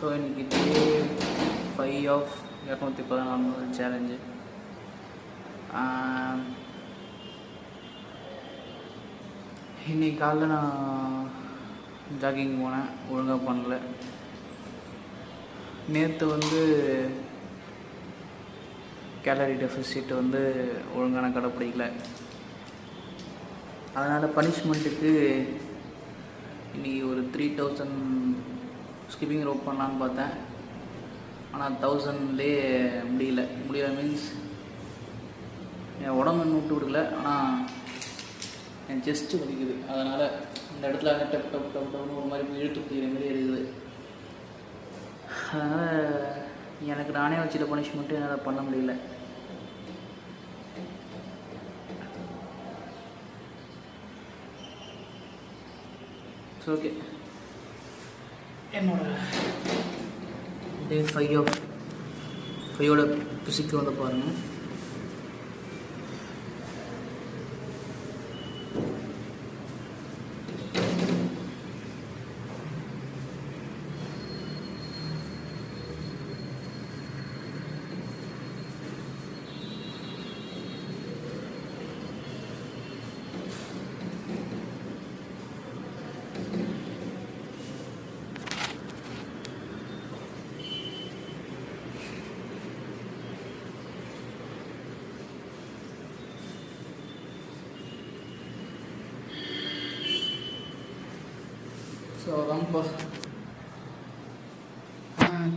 So இன்றைக்கி டே 5 of 214 challenge. இன்றைக்கி காலைல நான் ஜாகிங் போனேன், ஒழுங்காக பண்ணல. நேற்று கேலரி டெஃபிசிட் ஒழுங்கான கடைப்பிடிக்கல. அதனால் பனிஷ்மெண்ட்டுக்கு இன்றைக்கி ஒரு 3000 ஸ்கிப்பிங் ரோப் பண்ணலான்னு பார்த்தேன். ஆனால் 1000லேயே முடியல மீன்ஸ் என் உடம்பு விட்டு விடுக்கல, ஆனால் என் செஸ்ட்டு வலிக்குது. அதனால் இந்த இடத்துல டப் டப் டப் டப்னு ஒரு மாதிரி இழுத்து பிடிக்கிற மாதிரி இருக்குது. அதனால் எனக்கு நானே வச்சுட்ட பனிஷ்மெண்ட்டு என்னால் பண்ண முடியல. ஸோ ஓகே, என்னோட டே 5 பிசிக்கு பாருங்கள். ஸோ அதான்ப்பா,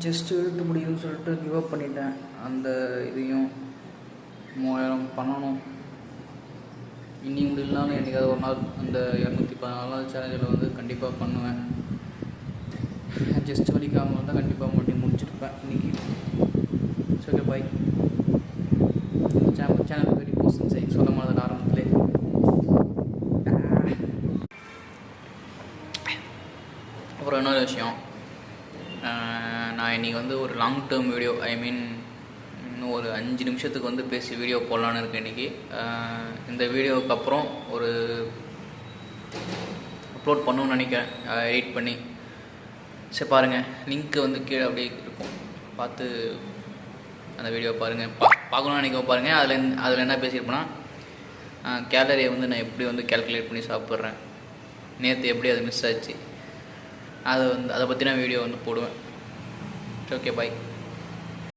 செஸ்ட்டு இழுத்து முடியும்னு சொல்லிட்டு கிவ் அப் பண்ணிட்டேன். அந்த இதையும் 3000 பண்ணணும். இன்னி முடியலனாலும் என்றைக்காவது ஒரு நாள் அந்த 214 சேலஞ்சில் கண்டிப்பாக பண்ணுவேன். செஸ்ட் வலிக்காமல் இருந்தால் கண்டிப்பாக பண்ணி முடிச்சிருப்பேன் இன்றைக்கி. ஸோ ஓகே, பாய். சேனல் வெரி போஸ்ட் சொல்ல மாதிரி ஆரம்பத்திலே. அப்புறம் இன்னொரு விஷயம், நான் இன்றைக்கி ஒரு லாங் டேர்ம் வீடியோ, இன்னும் ஒரு 5 நிமிஷத்துக்கு பேசி வீடியோ போடலான்னு இருக்கேன் இன்றைக்கி. இந்த வீடியோவுக்கு அப்புறம் ஒரு அப்லோட் பண்ணணும்னு நினைக்கிறேன், எடிட் பண்ணி. சரி பாருங்கள், லிங்க்கு கீழே அப்படியே இருக்கும், பார்த்து அந்த வீடியோ பாருங்கள். பார்க்கணும்னு நினைக்க பாருங்கள். அதில் என்ன பேசியிருப்பேன்னா, கேலரியை நான் எப்படி கேல்குலேட் பண்ணி சாப்பிட்றேன், நேற்று எப்படி அது மிஸ் ஆச்சு, அதை பற்றின வீடியோ போடுவேன். ஓகே, பாய்.